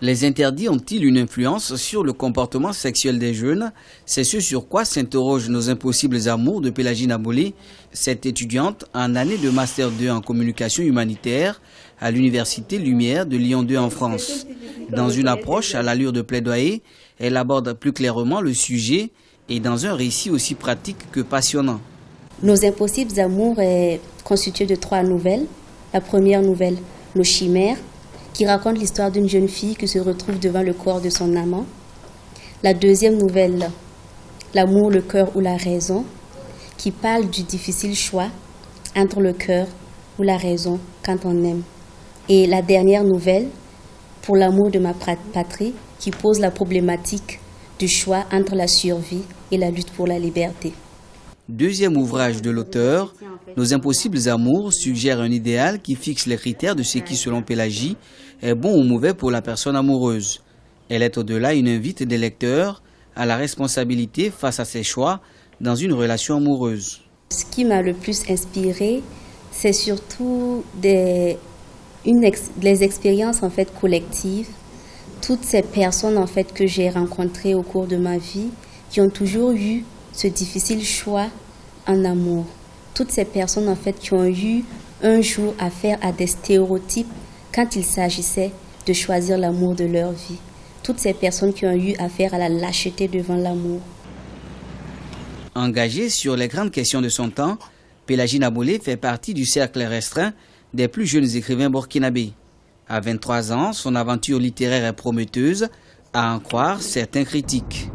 Les interdits ont-ils une influence sur le comportement sexuel des jeunes? C'est ce sur quoi s'interrogent nos impossibles amours de Pélagie Nabolé, cette étudiante en année de Master 2 en communication humanitaire à l'Université Lumière de Lyon 2 en France. Dans une approche à l'allure de plaidoyer, elle aborde plus clairement le sujet et dans un récit aussi pratique que passionnant. Nos impossibles amours est constitué de 3 nouvelles. La première nouvelle, Nos chimères, qui raconte l'histoire d'une jeune fille qui se retrouve devant le corps de son amant. La deuxième nouvelle, L'amour, le cœur ou la raison, qui parle du difficile choix entre le cœur ou la raison quand on aime. Et la dernière nouvelle, Pour l'amour de ma patrie, qui pose la problématique du choix entre la survie et la lutte pour la liberté. Deuxième ouvrage de l'auteur, Nos impossibles amours suggère un idéal qui fixe les critères de ce qui, selon Pélagie, est bon ou mauvais pour la personne amoureuse. Elle est au-delà une invite des lecteurs à la responsabilité face à ses choix dans une relation amoureuse. Ce qui m'a le plus inspiré, c'est surtout les expériences en fait collectives. Toutes ces personnes en fait que j'ai rencontrées au cours de ma vie, qui ont toujours eu ce difficile choix en amour. Toutes ces personnes en fait qui ont eu un jour affaire à des stéréotypes quand il s'agissait de choisir l'amour de leur vie. Toutes ces personnes qui ont eu affaire à la lâcheté devant l'amour. Engagée sur les grandes questions de son temps, Pélagie Nabolé fait partie du cercle restreint des plus jeunes écrivains burkinabés. À 23 ans, son aventure littéraire est prometteuse, à en croire certains critiques.